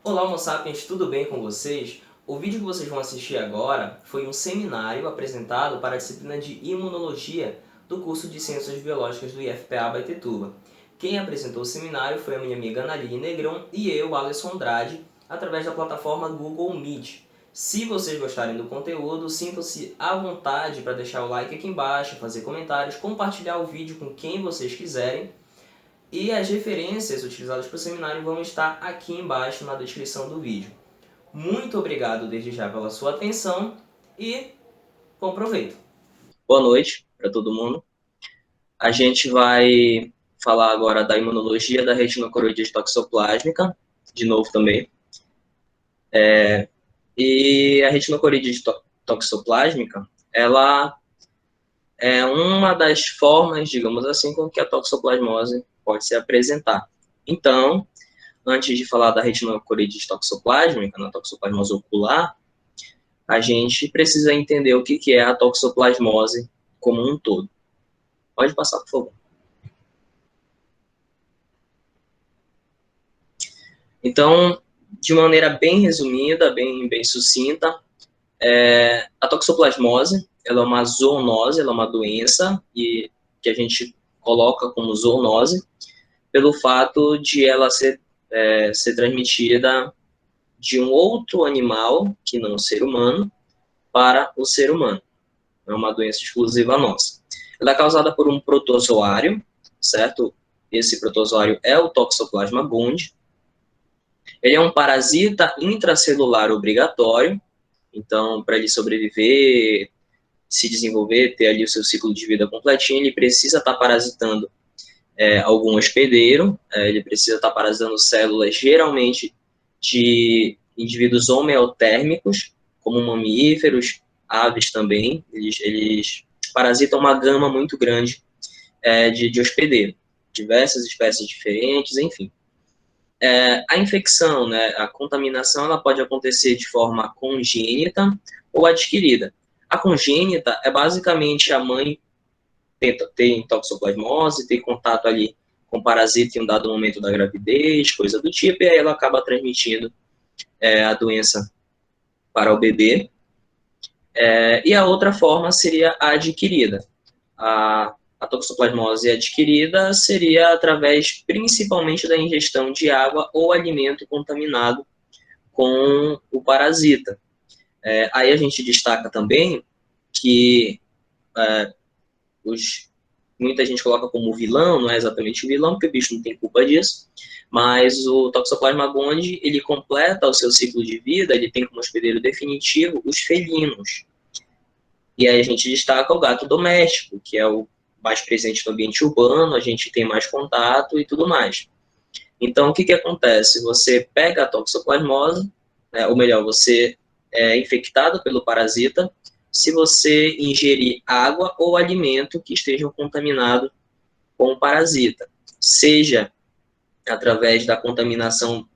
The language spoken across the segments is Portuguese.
Olá, Homo sapiens, tudo bem com vocês? O vídeo que vocês vão assistir agora foi um seminário apresentado para a disciplina de Imunologia do curso de Ciências Biológicas do IFPA Baitetuba. Quem apresentou o seminário foi a minha amiga Analine Negrão e eu, Alisson Andrade, através da plataforma Google Meet. Se vocês gostarem do conteúdo, sintam-se à vontade para deixar o like aqui embaixo, fazer comentários, compartilhar o vídeo com quem vocês quiserem. E as referências utilizadas para o seminário vão estar aqui embaixo na descrição do vídeo. Muito obrigado desde já pela sua atenção e bom proveito. Boa noite para todo mundo. A gente vai falar agora da imunologia da retinocoroidite toxoplásmica, de novo também. E a retinocoroidite toxoplásmica, ela é uma das formas, digamos assim, com que a toxoplasmose pode se apresentar. Então, antes de falar da retinocoroidite toxoplásmica, na toxoplasmose ocular, a gente precisa entender o que é a toxoplasmose como um todo. Pode passar, por favor. Então, de maneira bem resumida, bem sucinta, a toxoplasmose ela é uma zoonose, ela é uma doença e que a gente coloca como zoonose pelo fato de ela ser transmitida de um outro animal, que não o ser humano, para o ser humano. É uma doença exclusiva nossa. Ela é causada por um protozoário, certo? Esse protozoário é o Toxoplasma gondii. Ele é um parasita intracelular obrigatório, então, para ele sobreviver, se desenvolver, ter ali o seu ciclo de vida completinho, ele precisa estar parasitando algum hospedeiro, ele precisa estar parasitando células, geralmente, de indivíduos homeotérmicos, como mamíferos, aves também, eles parasitam uma gama muito grande de hospedeiro, diversas espécies diferentes, enfim. A infecção, né, a contaminação, ela pode acontecer de forma congênita ou adquirida. A congênita é basicamente a mãe tem toxoplasmose, tem contato ali com parasita em um dado momento da gravidez, coisa do tipo, e aí ela acaba transmitindo a doença para o bebê. E a outra forma seria a adquirida. A toxoplasmose adquirida seria através principalmente da ingestão de água ou alimento contaminado com o parasita. Aí a gente destaca também que muita gente coloca como vilão, não é exatamente o vilão, porque o bicho não tem culpa disso, mas o Toxoplasma gondii, ele completa o seu ciclo de vida, ele tem como hospedeiro definitivo os felinos. E aí a gente destaca o gato doméstico, que é o mais presente no ambiente urbano, a gente tem mais contato e tudo mais. Então, o que acontece? Você pega a toxoplasmose, ou melhor, você é infectado pelo parasita, se você ingerir água ou alimento que estejam contaminados com o parasita, seja através da contaminação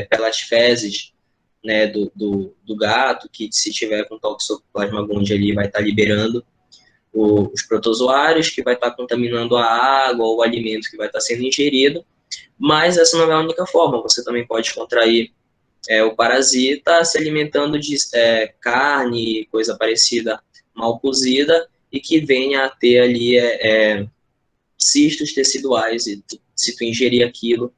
pelas fezes, né, do gato, que se tiver com toxoplasma gondii ali vai estar liberando os protozoários, que vai estar contaminando a água ou o alimento que vai estar sendo ingerido, mas essa não é a única forma, você também pode contrair o parasita se alimentando de carne, coisa parecida, mal cozida, e que venha a ter ali cistos teciduais, e se tu ingerir aquilo,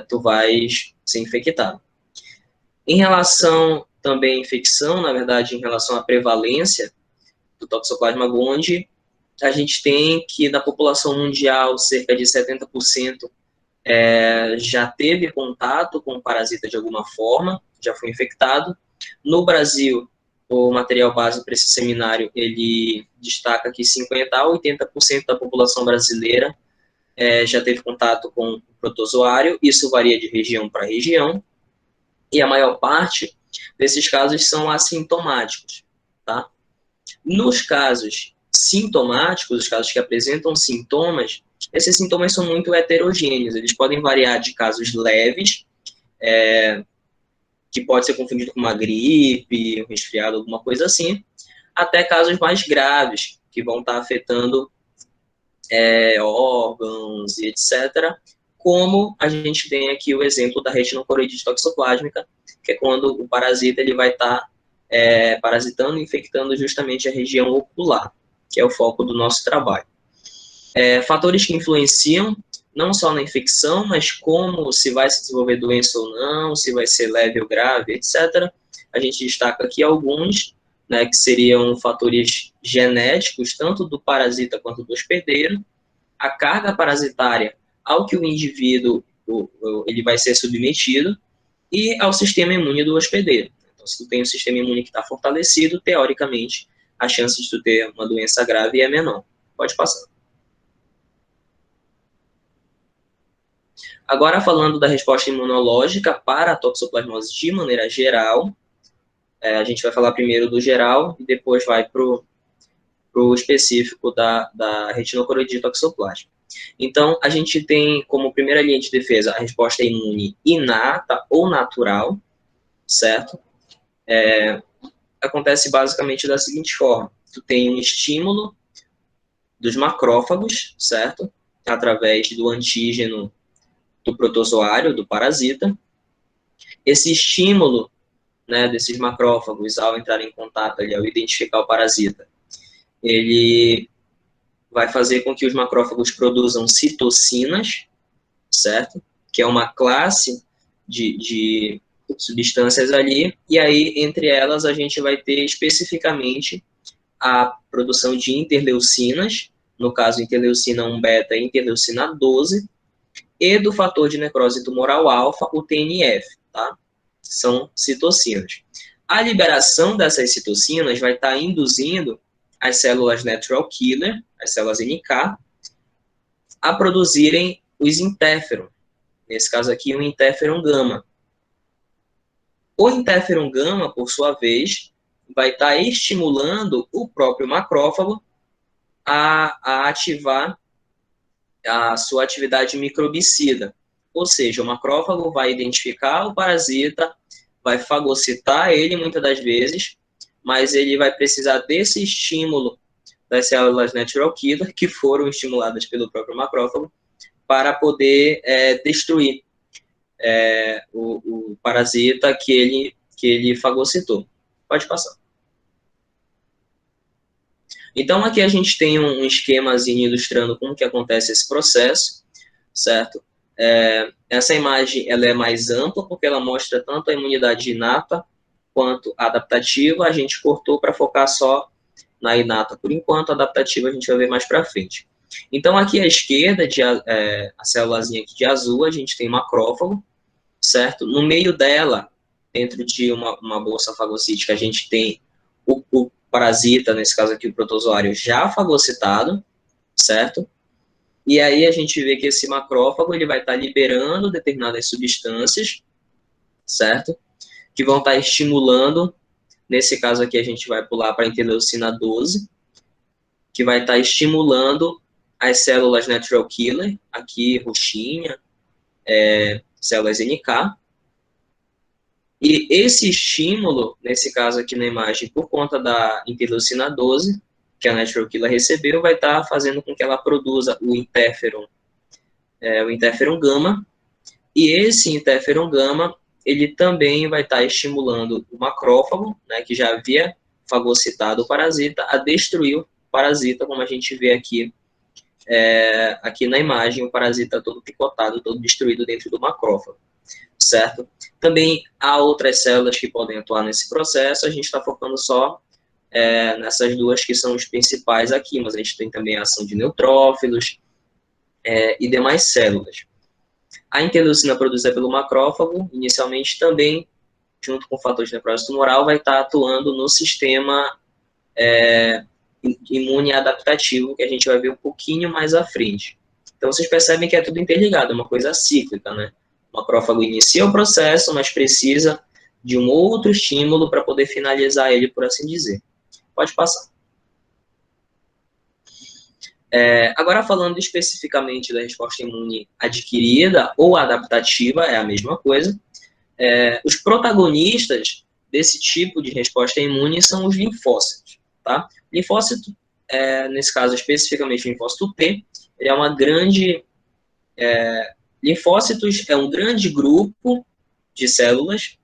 tu vais ser infectado. Em relação também à infecção, na verdade, em relação à prevalência do Toxoplasma gondii, a gente tem que da população mundial, cerca de 70% já teve contato com o parasita de alguma forma, já foi infectado. No Brasil, o material base para esse seminário, ele destaca que 50% a 80% da população brasileira já teve contato com o protozoário, isso varia de região para região, e a maior parte desses casos são assintomáticos, tá? Nos casos sintomáticos, os casos que apresentam sintomas, esses sintomas são muito heterogêneos, eles podem variar de casos leves, que pode ser confundido com uma gripe, um resfriado, alguma coisa assim, até casos mais graves, que vão estar afetando órgãos e etc., como a gente tem aqui o exemplo da retinocoroidite toxoplásmica, que é quando o parasita ele vai estar parasitando e infectando justamente a região ocular, que é o foco do nosso trabalho. Fatores que influenciam não só na infecção, mas como se vai se desenvolver doença ou não, se vai ser leve ou grave, etc. A gente destaca aqui alguns, né, que seriam fatores genéticos, tanto do parasita quanto do hospedeiro, a carga parasitária ao que o indivíduo ele vai ser submetido e ao sistema imune do hospedeiro. Então, se tu tem um sistema imune que está fortalecido, teoricamente, a chance de tu ter uma doença grave é menor. Pode passar. Agora, falando da resposta imunológica para a toxoplasmose de maneira geral, a gente vai falar primeiro do geral e depois vai para o específico da retinocoroidite toxoplasma. Então, a gente tem como primeira linha de defesa a resposta imune inata ou natural, certo? Acontece basicamente da seguinte forma: tu tem um estímulo dos macrófagos, certo? Através do antígeno do protozoário, do parasita. Esse estímulo, né, desses macrófagos, ao entrar em contato ali, ao identificar o parasita, ele vai fazer com que os macrófagos produzam citocinas, certo? Que é uma classe de substâncias ali, e aí, entre elas, a gente vai ter especificamente a produção de interleucinas, no caso, interleucina 1 beta e interleucina 12, e do fator de necrose tumoral alfa, o TNF, tá? São citocinas. A liberação dessas citocinas vai estar induzindo as células natural killer, as células NK, a produzirem os interferon. Nesse caso aqui, o interferon gama. O interferon gama, por sua vez, vai estar estimulando o próprio macrófago a ativar a sua atividade microbicida. Ou seja, o macrófago vai identificar o parasita, vai fagocitar ele muitas das vezes, mas ele vai precisar desse estímulo das células natural killer, que foram estimuladas pelo próprio macrófago, para poder destruir o parasita que ele fagocitou. Pode passar. Então, aqui a gente tem um esquemazinho ilustrando como que acontece esse processo, certo? Essa imagem ela é mais ampla, porque ela mostra tanto a imunidade inata quanto a adaptativa. A gente cortou para focar só na inata por enquanto, a adaptativa a gente vai ver mais para frente. Então, aqui à esquerda, a célulazinha aqui de azul, a gente tem macrófago, certo? No meio dela, dentro de uma bolsa fagocítica, a gente tem o parasita, nesse caso aqui o protozoário, já fagocitado, certo? E aí a gente vê que esse macrófago ele vai estar liberando determinadas substâncias, certo? Que vão estar estimulando, nesse caso aqui a gente vai pular para a interleucina 12, que vai estar estimulando as células natural killer, aqui roxinha, células NK. E esse estímulo, nesse caso aqui na imagem, por conta da interleucina 12, que a natural killer recebeu, vai estar fazendo com que ela produza o interferon gama, e esse interferon gama, ele também vai estar estimulando o macrófago, né, que já havia fagocitado o parasita, a destruir o parasita, como a gente vê aqui, aqui na imagem, o parasita todo picotado, todo destruído dentro do macrófago, certo? Também há outras células que podem atuar nesse processo, a gente está focando só nessas duas que são os principais aqui, mas a gente tem também a ação de neutrófilos e demais células. A interleucina produzida pelo macrófago, inicialmente também, junto com o fator de necrose tumoral, vai estar atuando no sistema imune adaptativo, que a gente vai ver um pouquinho mais à frente. Então, vocês percebem que é tudo interligado, é uma coisa cíclica, né? O macrófago inicia o processo, mas precisa de um outro estímulo para poder finalizar ele, por assim dizer. Pode passar. Agora, falando especificamente da resposta imune adquirida ou adaptativa, é a mesma coisa. Os protagonistas desse tipo de resposta imune são os linfócitos, tá? Linfócito, nesse caso especificamente o linfócito T, ele é uma grande Linfócitos é um grande grupo de células.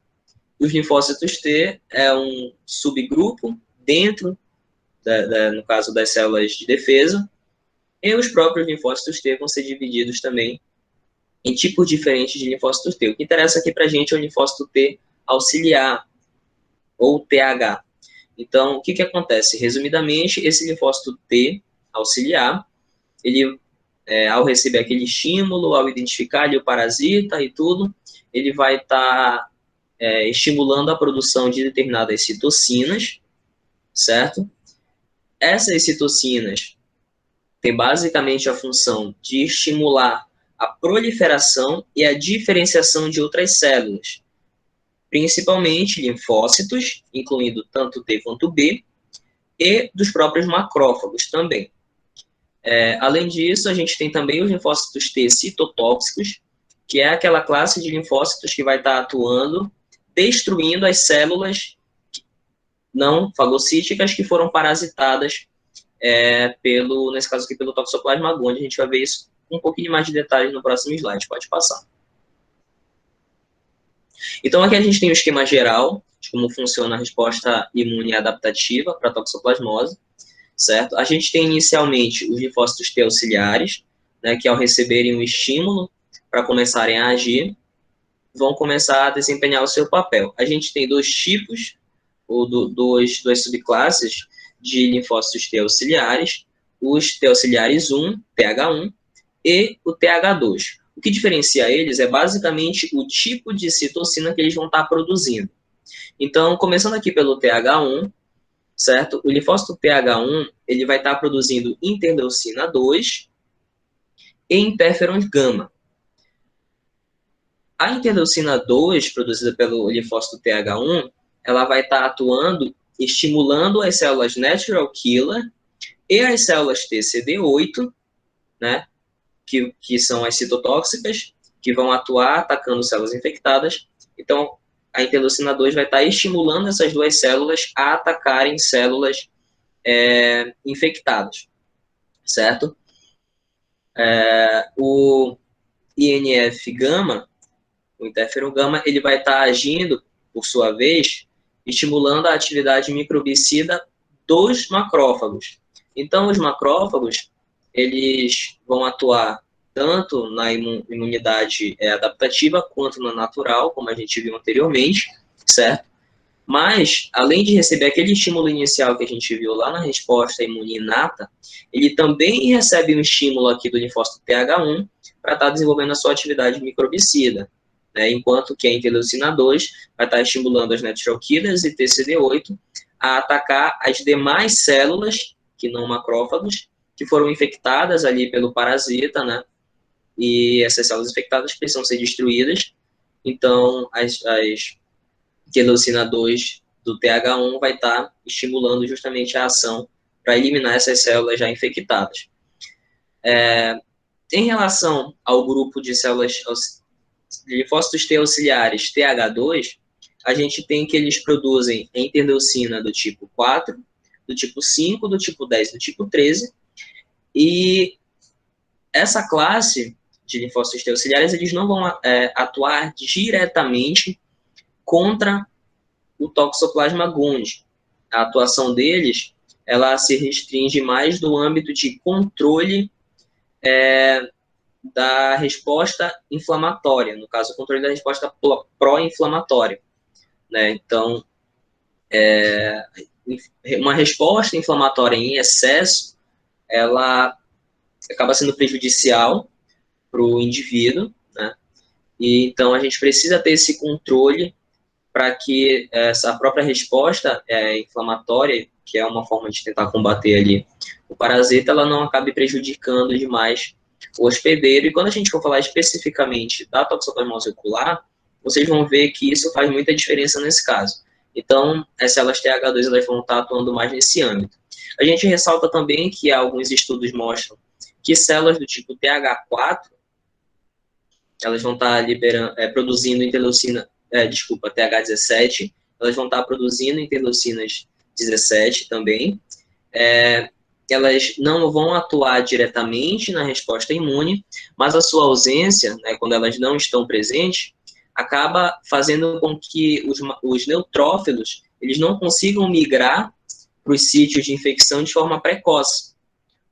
Os linfócitos T é um subgrupo dentro, no caso das células de defesa. E os próprios linfócitos T vão ser divididos também em tipos diferentes de linfócitos T. O que interessa aqui para a gente é o linfócito T auxiliar, ou TH. Então, o que acontece? Resumidamente, esse linfócito T auxiliar, ele, ao receber aquele estímulo, ao identificar ali o parasita e tudo, ele vai estar estimulando a produção de determinadas citocinas, certo? Essas citocinas têm basicamente a função de estimular a proliferação e a diferenciação de outras células, principalmente linfócitos, incluindo tanto T quanto B, e dos próprios macrófagos também. Além disso, a gente tem também os linfócitos T citotóxicos, que é aquela classe de linfócitos que vai estar atuando, destruindo as células não fagocíticas que foram parasitadas nesse caso aqui, pelo Toxoplasma gondii. A gente vai ver isso com um pouquinho mais de detalhes no próximo slide. Pode passar. Então, aqui a gente tem o esquema geral de como funciona a resposta imune adaptativa para a toxoplasmose, certo? A gente tem inicialmente os linfócitos T auxiliares, né, que ao receberem um estímulo para começarem a agir, vão começar a desempenhar o seu papel. A gente tem dois tipos, ou duas subclasses de linfócitos T auxiliares, os T auxiliares 1, TH1, e o TH2. O que diferencia eles é basicamente o tipo de citocina que eles vão estar produzindo. Então, começando aqui pelo TH1, certo? O linfócito TH1, ele vai estar produzindo interleucina 2 e interferon gama. A interleucina 2, produzida pelo linfócito TH1, ela vai estar atuando, estimulando as células natural killer e as células TCD8, né? Que são as citotóxicas, que vão atuar atacando células infectadas. Então, a interleucina 2 vai estar estimulando essas duas células a atacarem células infectadas, certo? O INF-gama, o interferon gama, ele vai estar agindo, por sua vez, estimulando a atividade microbicida dos macrófagos. Então, os macrófagos, eles vão atuar tanto na imunidade adaptativa quanto na natural, como a gente viu anteriormente, certo? Mas, além de receber aquele estímulo inicial que a gente viu lá na resposta imune inata, ele também recebe um estímulo aqui do linfócito TH1 para estar desenvolvendo a sua atividade microbicida, né? Enquanto que a interleucina 2 vai estar estimulando as natural killers e TCD8 a atacar as demais células, que não macrófagos, que foram infectadas ali pelo parasita, né? E essas células infectadas precisam ser destruídas. Então, as interleucina 2 do TH1 vai estar estimulando justamente a ação para eliminar essas células já infectadas. Em relação ao grupo de células de linfócitos T auxiliares TH2, a gente tem que eles produzem a interleucina do tipo 4, do tipo 5, do tipo 10, do tipo 13, e essa classe de linfócitos T auxiliares, eles não vão atuar diretamente contra o Toxoplasma gondii. A atuação deles, ela se restringe mais no âmbito de controle da resposta inflamatória, no caso, o controle da resposta pró-inflamatória, né? Então, uma resposta inflamatória em excesso, ela acaba sendo prejudicial para o indivíduo, né? E então a gente precisa ter esse controle para que essa própria resposta inflamatória, que é uma forma de tentar combater ali o parasita, ela não acabe prejudicando demais o hospedeiro. E quando a gente for falar especificamente da toxoplasmose ocular, vocês vão ver que isso faz muita diferença nesse caso. Então, as células TH2 elas vão estar atuando mais nesse âmbito. A gente ressalta também que alguns estudos mostram que células do tipo TH4, elas vão estar produzindo interleucina, TH17, elas vão estar produzindo interleucinas 17 também. elas não vão atuar diretamente na resposta imune, mas a sua ausência, né, quando elas não estão presentes, acaba fazendo com que os neutrófilos eles não consigam migrar para os sítios de infecção de forma precoce.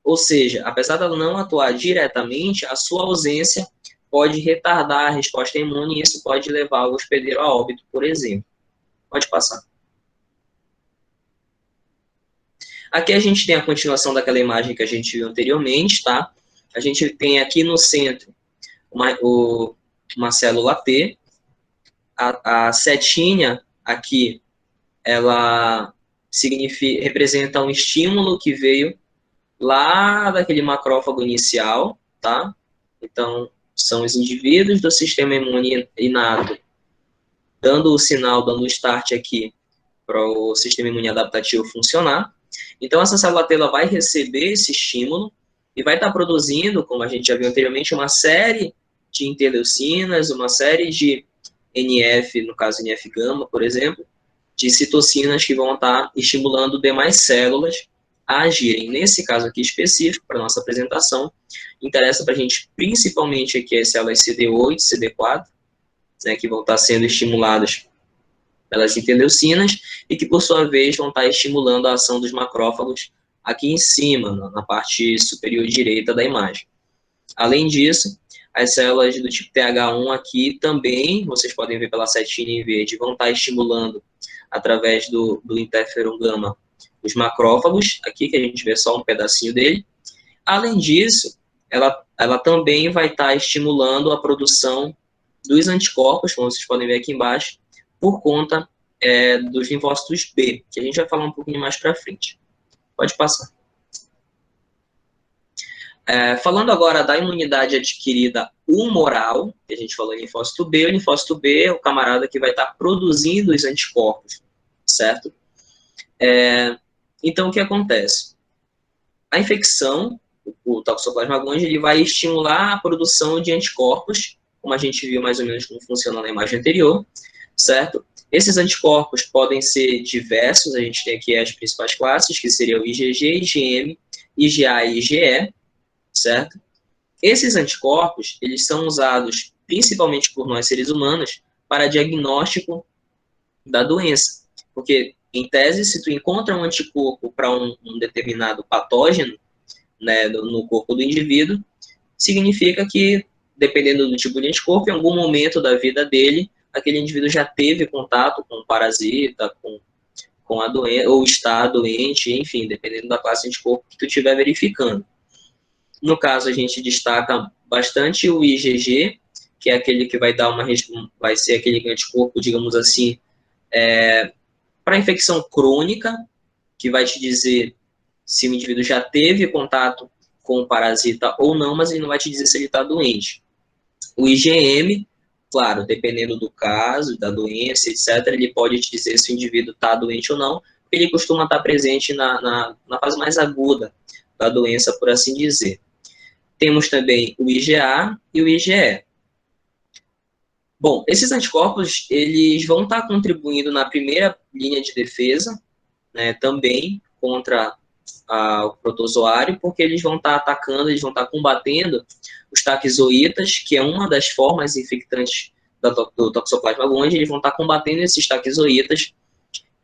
Ou seja, apesar dela não atuar diretamente, a sua ausência pode retardar a resposta imune e isso pode levar o hospedeiro a óbito, por exemplo. Pode passar. Aqui a gente tem a continuação daquela imagem que a gente viu anteriormente, tá? A gente tem aqui no centro uma célula T. A setinha aqui, ela representa um estímulo que veio lá daquele macrófago inicial, tá? Então, são os indivíduos do sistema imune inato dando o sinal, dando o start aqui para o sistema imune adaptativo funcionar. Então, essa célula T vai receber esse estímulo e vai estar produzindo, como a gente já viu anteriormente, uma série de interleucinas, uma série de NF, no caso NF-gama, por exemplo, de citocinas que vão estar estimulando demais células a agirem. Nesse caso aqui específico, para a nossa apresentação, interessa para a gente principalmente aqui as células CD8, CD4, né, que vão estar sendo estimuladas pelas interleucinas e que, por sua vez, vão estar estimulando a ação dos macrófagos aqui em cima, na parte superior direita da imagem. Além disso, as células do tipo TH1 aqui também, vocês podem ver pela setinha em verde, vão estar estimulando através do interferon gama os macrófagos, aqui que a gente vê só um pedacinho dele. Além disso, ela também vai estar estimulando a produção dos anticorpos, como vocês podem ver aqui embaixo, por conta dos linfócitos B, que a gente vai falar um pouquinho mais para frente. Pode passar. Falando agora da imunidade adquirida humoral, que a gente falou em linfócito B, o linfócito B é o camarada que vai estar produzindo os anticorpos, certo? Então, o que acontece? A infecção, o Toxoplasma gondii, ele vai estimular a produção de anticorpos, como a gente viu mais ou menos como funciona na imagem anterior, certo? Esses anticorpos podem ser diversos, a gente tem aqui as principais classes, que seriam IgG, IgM, IgA e IgE, certo? Esses anticorpos, eles são usados principalmente por nós seres humanos para diagnóstico da doença, porque em tese, se tu encontra um anticorpo para um determinado patógeno, né, no corpo do indivíduo, significa que, dependendo do tipo de anticorpo, em algum momento da vida dele, aquele indivíduo já teve contato com o parasita, com a doença, ou está doente, enfim, dependendo da classe de anticorpo que tu estiver verificando. No caso, a gente destaca bastante o IgG, que é aquele que vai ser aquele anticorpo, digamos assim, para infecção crônica, que vai te dizer se o indivíduo já teve contato com o parasita ou não, mas ele não vai te dizer se ele está doente. O IgM, claro, dependendo do caso, da doença, etc., ele pode te dizer se o indivíduo está doente ou não, porque ele costuma estar presente na fase mais aguda da doença, por assim dizer. Temos também o IgA e o IgE. Bom, esses anticorpos, eles vão estar contribuindo na primeira linha de defesa, né, também contra o protozoário, porque eles vão estar atacando, eles vão estar combatendo os taquizoítas, que é uma das formas infectantes do Toxoplasma gondii, eles vão estar combatendo esses taquizoítas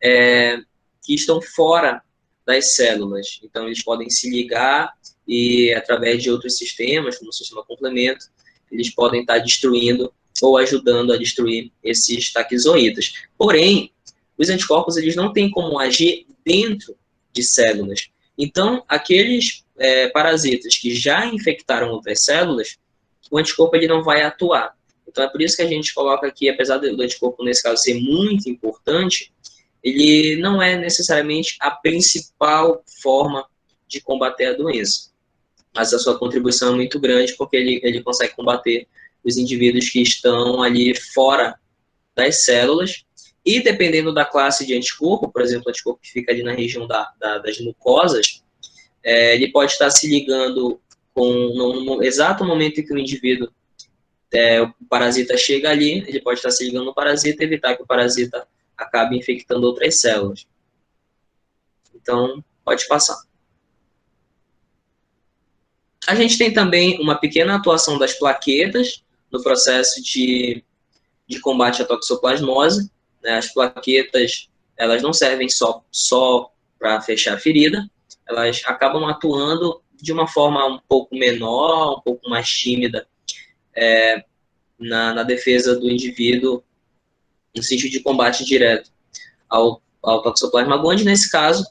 que estão fora das células. Então, eles podem se ligar e, através de outros sistemas, como o sistema complemento, eles podem estar destruindo ou ajudando a destruir esses taquizoítas. Porém, os anticorpos eles não têm como agir dentro de células. Então, aqueles parasitas que já infectaram outras células, o anticorpo ele não vai atuar. Então, é por isso que a gente coloca aqui, apesar do anticorpo, nesse caso, ser muito importante, ele não é necessariamente a principal forma de combater a doença. Mas a sua contribuição é muito grande, porque ele consegue combater os indivíduos que estão ali fora das células, e dependendo da classe de anticorpo, por exemplo, o anticorpo que fica ali na região das mucosas, ele pode estar se ligando no exato momento em que o indivíduo, o parasita chega ali, ele pode estar se ligando no parasita e evitar que o parasita acabe infectando outras células. Então, pode passar. A gente tem também uma pequena atuação das plaquetas no processo de combate à toxoplasmose, né? As plaquetas, elas não servem só para fechar a ferida, elas acabam atuando de uma forma um pouco menor, um pouco mais tímida, na defesa do indivíduo, no sentido de combate direto ao Toxoplasma gondii. Nesse caso,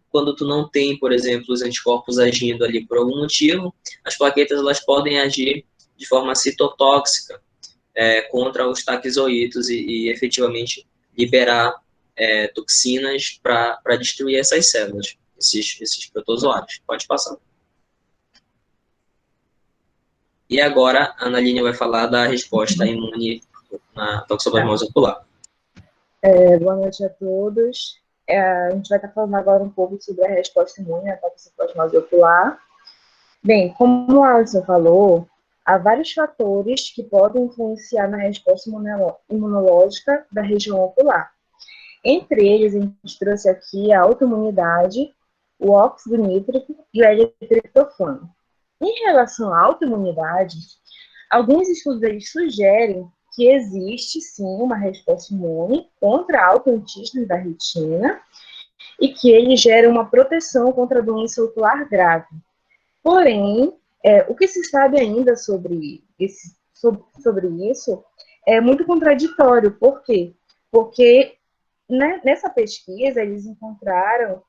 quando tu não tem, por exemplo, os anticorpos agindo ali por algum motivo, as plaquetas elas podem agir de forma citotóxica contra os taquizoítos e efetivamente liberar toxinas para destruir essas células, esses protozoários. Pode passar. E agora a Analinha vai falar da resposta imune na toxoplasmose ocular. Boa noite a todos. A gente vai estar falando agora um pouco sobre a resposta imune à toxoplasmose ocular. Bem, como o Alisson falou, há vários fatores que podem influenciar na resposta imunológica da região ocular. Entre eles, a gente trouxe aqui a autoimunidade, o óxido nítrico e o L-triptofano. Em relação à autoimunidade, alguns estudos sugerem que existe, sim, uma resposta imune contra autoantígenos da retina e que ele gera uma proteção contra a doença ocular grave. Porém, o que se sabe ainda sobre isso é muito contraditório. Por quê? Porque nessa pesquisa eles encontraram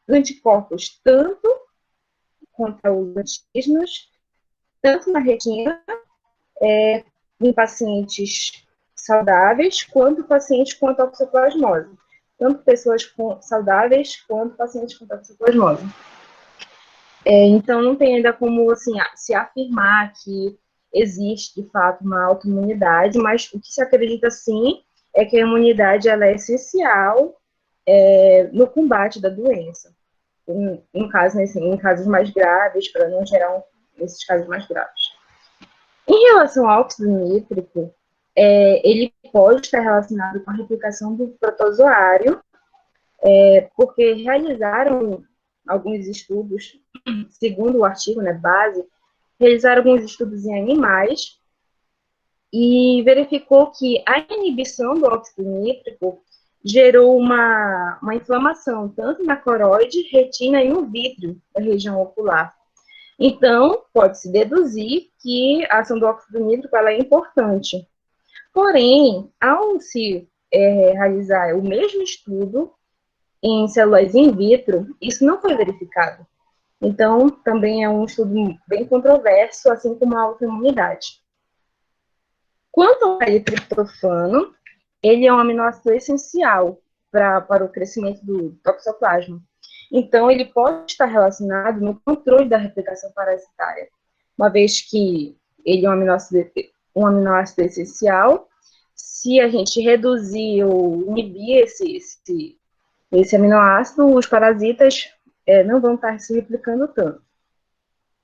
anticorpos tanto contra os antígenos, tanto na retina, em pacientes saudáveis, quanto pacientes com toxoplasmose. Tanto pessoas saudáveis, quanto pacientes com toxoplasmose. Então, não tem ainda como assim, se afirmar que existe, de fato, uma autoimunidade, mas o que se acredita, sim, é que a imunidade ela é essencial no combate da doença. Em casos mais graves, para não gerar esses casos mais graves. Em relação ao óxido nítrico, ele pode estar relacionado com a replicação do protozoário, porque realizaram alguns estudos, segundo o artigo, base, realizaram alguns estudos em animais e verificou que a inibição do óxido nítrico gerou uma inflamação, tanto na coroide, retina e no vítreo da região ocular. Então, pode-se deduzir que a ação do óxido nítrico ela é importante. Porém, ao se realizar o mesmo estudo em células in vitro, isso não foi verificado. Então, também é um estudo bem controverso, assim como a autoimunidade. Quanto ao L-triptofano, ele é um aminoácido essencial para o crescimento do toxoplasma. Então, ele pode estar relacionado no controle da replicação parasitária, uma vez que ele é um aminoácido essencial. Se a gente reduzir ou inibir esse aminoácido, os parasitas não vão estar se replicando tanto.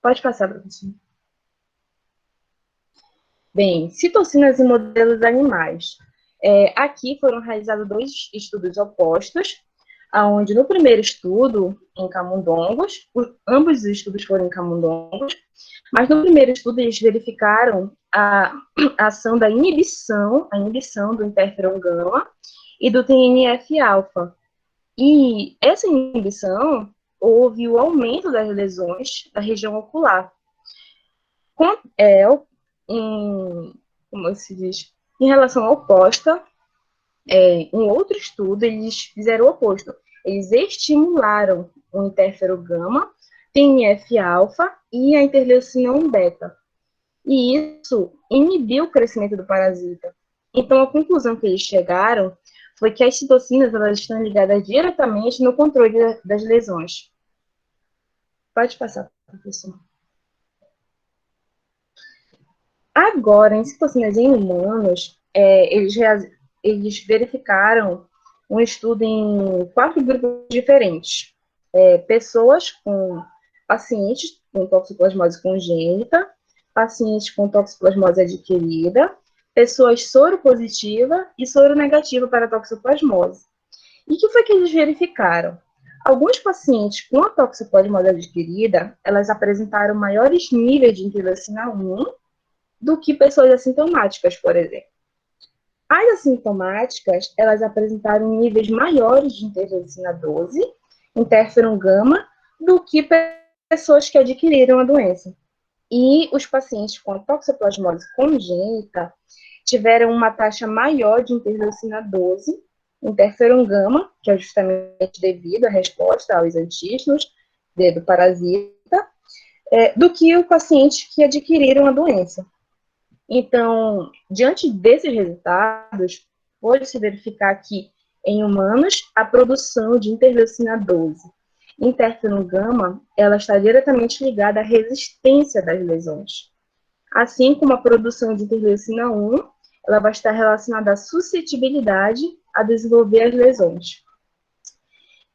Pode passar, professor. Bem, citocinas em modelos animais. Aqui foram realizados 2 estudos opostos, onde no primeiro estudo, em camundongos, ambos os estudos foram em camundongos, mas no primeiro estudo eles verificaram a ação da inibição, do interferon gama e do TNF-alfa. E essa inibição houve o aumento das lesões da região ocular. Como se diz, em relação ao oposta, em outro estudo, eles fizeram o oposto. Eles estimularam o interferon gama, TNF-alfa e a interleucina 1 beta. E isso inibiu o crescimento do parasita. Então, a conclusão que eles chegaram foi que as citocinas elas estão ligadas diretamente no controle das lesões. Pode passar, professor. Agora, em citocinas em humanos, eles verificaram um estudo em 4 grupos diferentes. Pacientes com toxoplasmose congênita, pacientes com toxoplasmose adquirida, pessoas soropositivas e soronegativas para toxoplasmose. E o que foi que eles verificaram? Alguns pacientes com a toxoplasmose adquirida, elas apresentaram maiores níveis de interleucina 1 do que pessoas assintomáticas, por exemplo. As assintomáticas, elas apresentaram níveis maiores de interleucina 12, interferon gama, do que pessoas que adquiriram a doença. E os pacientes com a toxoplasmose congênita tiveram uma taxa maior de interleucina 12, interferon gama, que é justamente devido à resposta aos antígenos do parasita, do que o paciente que adquiriram a doença. Então, diante desses resultados, pode-se verificar que, em humanos, a produção de interleucina 12, interferon gama, ela está diretamente ligada à resistência das lesões. Assim como a produção de interleucina 1, ela vai estar relacionada à suscetibilidade a desenvolver as lesões.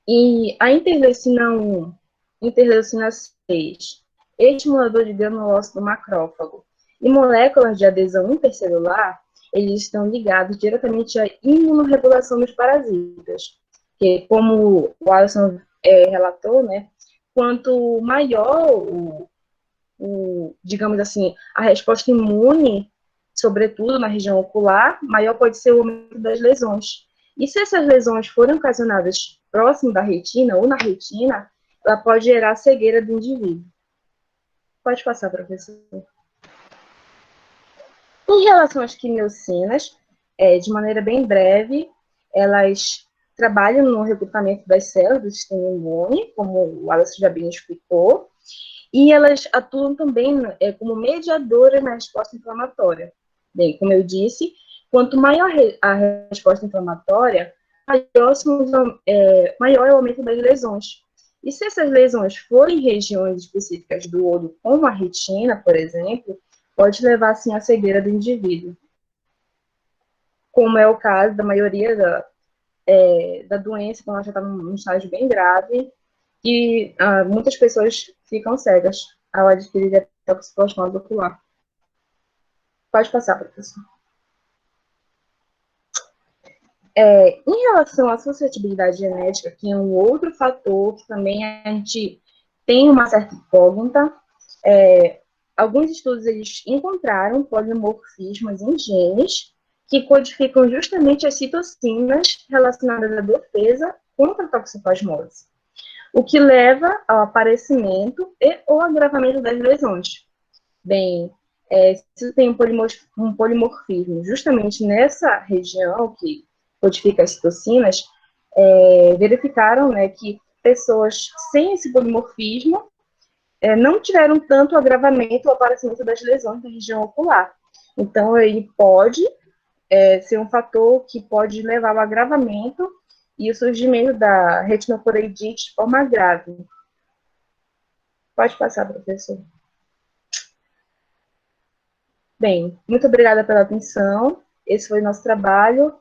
E a interleucina 1, interleucina 6, estimulador de granulócito do macrófago e moléculas de adesão intercelular, eles estão ligados diretamente à imunorregulação dos parasitas, que, como o Alisson relatou, né, quanto maior digamos assim, a resposta imune, sobretudo na região ocular, maior pode ser o aumento das lesões. E se essas lesões forem ocasionadas próximo da retina ou na retina, ela pode gerar cegueira do indivíduo. Pode passar, professor. Em relação às quimiocinas, de maneira bem breve, elas trabalham no recrutamento das células do sistema imune, como o Alisson já bem explicou, e elas atuam também como mediadoras na resposta inflamatória. Bem, como eu disse, quanto maior a resposta inflamatória, maior é o aumento das lesões. E se essas lesões forem em regiões específicas do olho, como a retina, por exemplo, pode levar, assim, à cegueira do indivíduo. Como é o caso da maioria da doença, quando ela já está num estágio bem grave, e muitas pessoas ficam cegas ao adquirir a toxoplasmose ocular. Pode passar, professor. Em relação à suscetibilidade genética, que é um outro fator que também a gente tem uma certa incógnita, alguns estudos eles encontraram polimorfismos em genes que codificam justamente as citocinas relacionadas à defesa contra a toxoplasmose, o que leva ao aparecimento e ou agravamento das lesões. Bem, se tem um polimorfismo justamente nessa região que codifica as citocinas, verificaram, né, que pessoas sem esse polimorfismo não tiveram tanto agravamento ou aparecimento das lesões na região ocular. Então, ele pode ser um fator que pode levar ao agravamento e o surgimento da retinocoreidite de forma grave. Pode passar, professor. Bem, muito obrigada pela atenção. Esse foi o nosso trabalho.